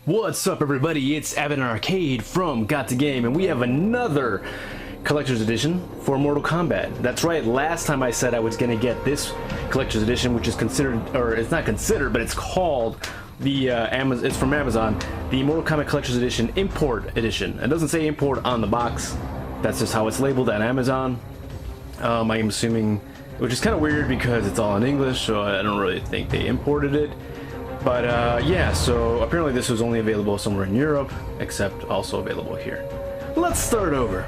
What's up, everybody? It's Abbott Arcade from G2G, and we have another collector's edition for Mortal Kombat. That's right, last time I said I was going to get this collector's edition, which is considered, or it's not considered, but it's called the it's from Amazon, the Mortal Kombat Collector's Edition Import Edition. It doesn't say import on the box, that's just how it's labeled on Amazon. I am assuming, which is kind of weird because it's all in English, so I don't really think they imported it. But yeah, so apparently this was only available somewhere in Europe, except also available here. Let's start over.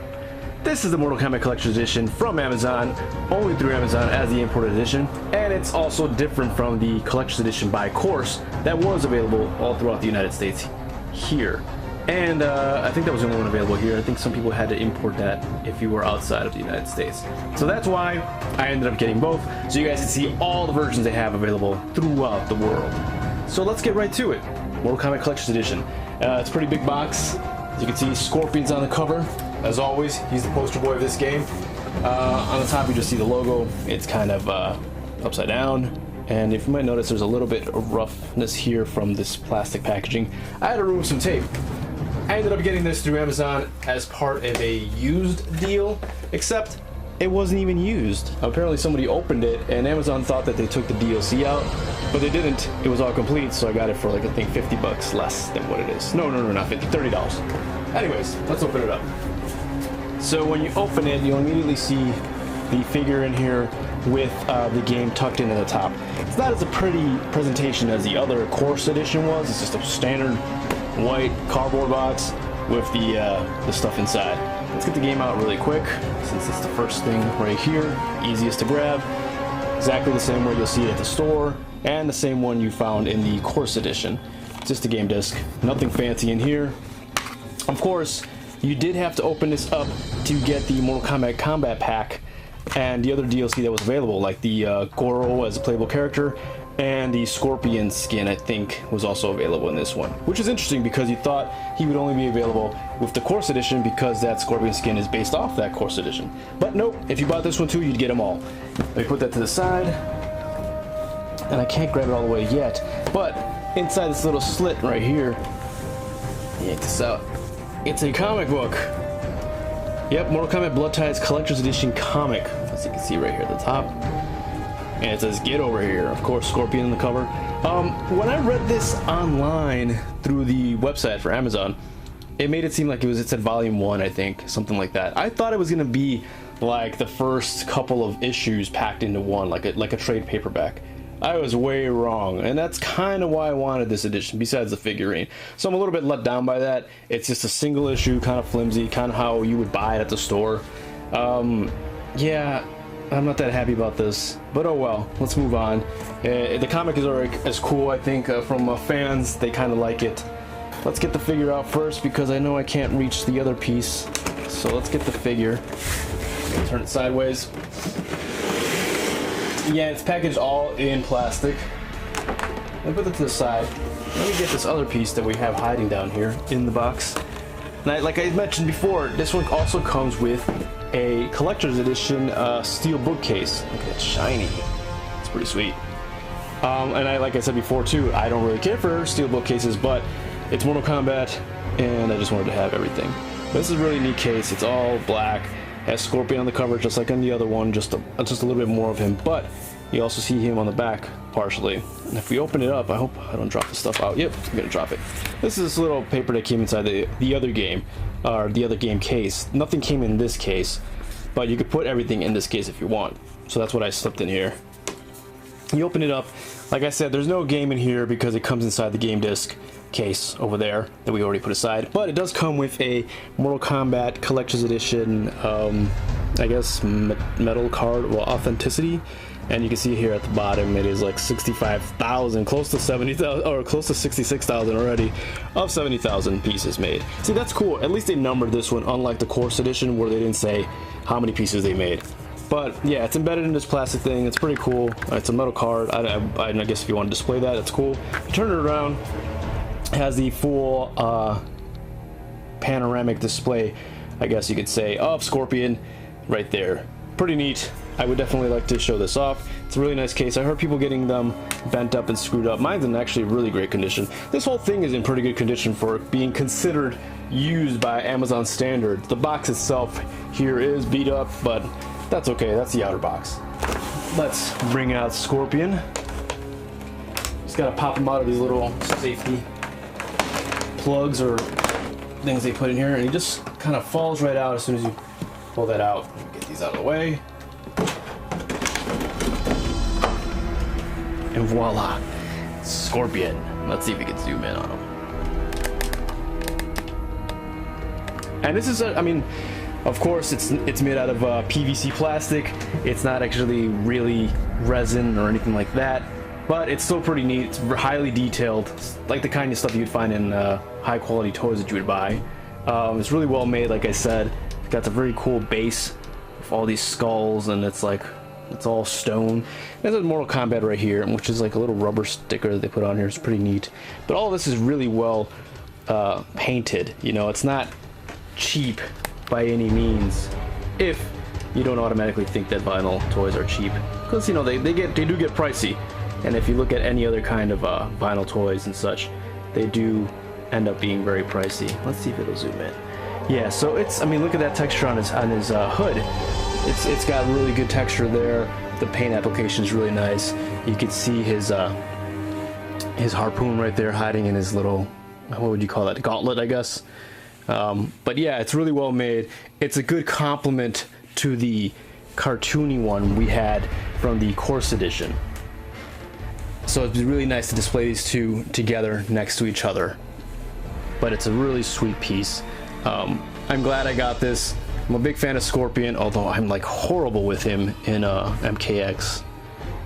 This is the Mortal Kombat Collector's Edition from Amazon, only through Amazon as the imported edition, and it's also different from the Collector's Edition by course that was available all throughout the United States here. And I think that was the only one available here. I think some people had to import that if you were outside of the United States. So that's why I ended up getting both, so you guys can see all the versions they have available throughout the world. So let's get right to it. Mortal Kombat Collector's Edition. It's a pretty big box. As you can see, Scorpion's on the cover. As always, he's the poster boy of this game. On the top, you just see the logo. It's kind of upside down. And if you might notice, there's a little bit of roughness here from this plastic packaging. I had to remove some tape. I ended up getting this through Amazon as part of a used deal, except it wasn't even used. Apparently somebody opened it and Amazon thought that they took the DLC out, but they didn't. It was all complete, so I got it for like, I think 50 bucks less than what it is. No, not 50, $30. Anyways, let's open it up. So when you open it, you'll immediately see the figure in here with the game tucked into the top. It's not as a pretty presentation as the other course edition was. It's just a standard white cardboard box with the stuff inside. Let's get the game out really quick, since it's the first thing right here, easiest to grab. Exactly the same way you'll see it at the store, and the same one you found in the course edition. Just a game disc, nothing fancy in here. Of course, you did have to open this up to get the Mortal Kombat Combat Pack and the other DLC that was available, like the Goro as a playable character, and the Scorpion skin, I think, was also available in this one, which is interesting because you thought he would only be available with the course edition because that Scorpion skin is based off that course edition. But nope, if you bought this one too, you'd get them all. Let me put that to the side, and I can't grab it all the way yet, but inside this little slit right here, yank this out, it's a comic book. Yep, Mortal Kombat Blood Ties Collector's Edition comic, as you can see right here at the top. And it says, "Get over here." Of course, Scorpion on the cover. When I read this online through the website for Amazon, it made it seem like it said volume 1, I think, something like that. I thought it was gonna be like the first couple of issues packed into one, like a trade paperback. I was way wrong, and that's kind of why I wanted this edition, besides the figurine. So I'm a little bit let down by that. It's just a single issue, kind of flimsy, kind of how you would buy it at the store. Yeah, I'm not that happy about this, but oh well, let's move on. The comic is already as cool, I think, from fans. They kind of like it. Let's get the figure out first, because I know I can't reach the other piece. So let's get the figure. Turn it sideways. Yeah, it's packaged all in plastic. Let me put that to the side. Let me get this other piece that we have hiding down here in the box. And like I mentioned before, this one also comes with a collector's edition steel bookcase. Look at that, shiny. It's pretty sweet. And like I said before too, I don't really care for steel bookcases, but it's Mortal Kombat, and I just wanted to have everything. This is a really neat case. It's all black. Has Scorpion on the cover, just like on the other one, just a little bit more of him, but you also see him on the back partially. And if we open it up, I hope I don't drop the stuff out. Yep, I'm gonna drop it. This is this little paper that came inside the other game, or the other game case. Nothing came in this case, but you could put everything in this case if you want. So that's what I slipped in here. You open it up, like I said, there's no game in here because it comes inside the game disc case over there that we already put aside, but it does come with a Mortal Kombat Collector's Edition I guess metal card, well, authenticity, and you can see here at the bottom it is like 65,000, close to 70,000, or close to 66,000 already, of 70,000 pieces made. See, that's cool. At least they numbered this one, unlike the course edition where they didn't say how many pieces they made. But yeah, it's embedded in this plastic thing. It's pretty cool. It's a metal card. I guess if you want to display that, it's cool. You turn it around, has the full panoramic display, I guess you could say, of Scorpion right there. Pretty neat. I would definitely like to show this off. It's a really nice case. I heard people getting them bent up and screwed up. Mine's in actually really great condition. This whole thing is in pretty good condition for being considered used by Amazon standards. The box itself here is beat up, but that's okay. That's the outer box. Let's bring out Scorpion. Just gotta pop him out of these little safety plugs or things they put in here, and he just kind of falls right out as soon as you pull that out. Get these out of the way. And voila, Scorpion. Let's see if we can zoom in on him. And this is, I mean, of course, it's made out of PVC plastic. It's not actually really resin or anything like that, but it's still pretty neat. It's highly detailed. It's like the kind of stuff you'd find in high quality toys that you would buy. It's really well made, like I said. It's got a very cool base with all these skulls, and it's like, it's all stone. There's a Mortal Kombat right here, which is like a little rubber sticker that they put on here. It's pretty neat. But all of this is really well painted. You know, it's not cheap by any means, if you don't automatically think that vinyl toys are cheap, because you know they do get pricey. And if you look at any other kind of vinyl toys and such, they do end up being very pricey. Let's see if it'll zoom in. Yeah, so it's, I mean, look at that texture on his hood. It's got really good texture there. The paint application is really nice. You can see his harpoon right there hiding in his little, what would you call that, gauntlet, I guess. But yeah, it's really well made. It's a good complement to the cartoony one we had from the course edition. So it'd be really nice to display these two together next to each other. But it's a really sweet piece. I'm glad I got this. I'm a big fan of Scorpion, although I'm like horrible with him in MKX.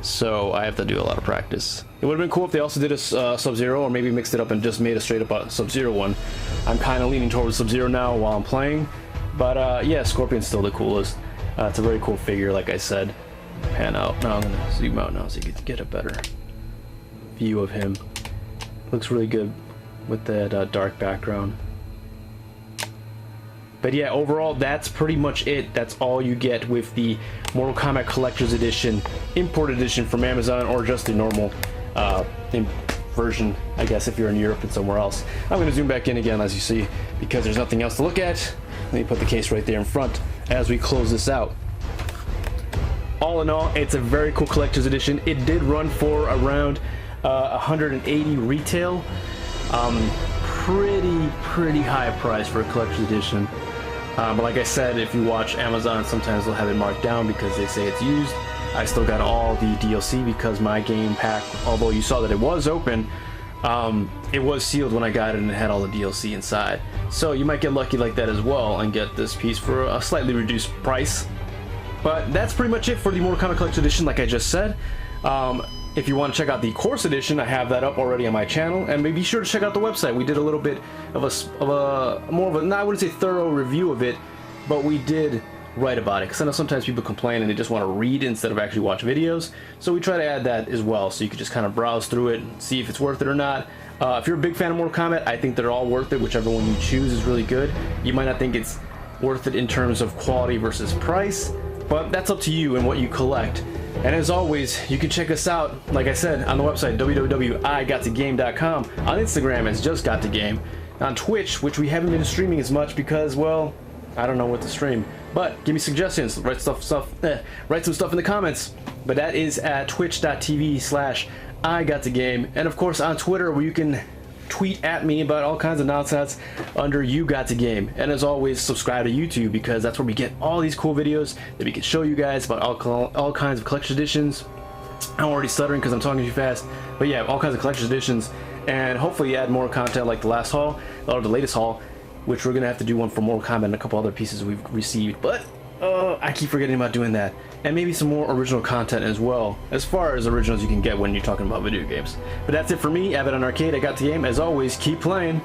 So I have to do a lot of practice. It would have been cool if they also did a Sub-Zero, or maybe mixed it up and just made a straight up Sub-Zero one. I'm kind of leaning towards Sub-Zero now while I'm playing. But yeah, Scorpion's still the coolest. It's a very cool figure, like I said. Pan out. Now I'm going to zoom out now so you can get a better view of him. Looks really good with that dark background. But yeah, overall, that's pretty much it. That's all you get with the Mortal Kombat Collector's Edition, Import Edition from Amazon, or just the normal version, I guess, if you're in Europe and somewhere else. I'm going to zoom back in again, as you see, because there's nothing else to look at. Let me put the case right there in front as we close this out. All in all, it's a very cool Collector's Edition. It did run for around 180 retail. Pretty high price for a Collector's Edition. But like I said, if you watch Amazon, sometimes they'll have it marked down because they say it's used. I still got all the DLC because my game pack, although you saw that it was open, it was sealed when I got it and it had all the DLC inside. So you might get lucky like that as well and get this piece for a slightly reduced price. But that's pretty much it for the Mortal Kombat Collector's Edition, like I just said. If you want to check out the course edition, I have that up already on my channel, and be sure to check out the website. We did a little bit of a more of a, I wouldn't say thorough review of it, but we did write about it, because I know sometimes people complain and they just want to read instead of actually watch videos. So we try to add that as well, so you can just kind of browse through it and see if it's worth it or not. If you're a big fan of Mortal Kombat, I think they're all worth it. Whichever one you choose is really good. You might not think it's worth it in terms of quality versus price, but that's up to you and what you collect. And as always, you can check us out, like I said, on the website www.igotogame.com, on Instagram as just got to game, on Twitch, which we haven't been streaming as much because, well, I don't know what to stream. But give me suggestions, write some stuff in the comments. But that is at twitch.tv/igotogame, and of course on Twitter, where you can tweet at me about all kinds of nonsense under You Got to Game. And as always, subscribe to YouTube, because that's where we get all these cool videos that we can show you guys about all kinds of collection editions. I'm already stuttering because I'm talking too fast, but yeah, all kinds of collection editions, and hopefully add more content like the last haul or the latest haul, which we're gonna have to do one for Mortal Kombat and a couple other pieces we've received, but I keep forgetting about doing that. And maybe some more original content as well, as far as originals you can get when you're talking about video games. But that's it for me, Avid on Arcade. I got the game. As always, keep playing.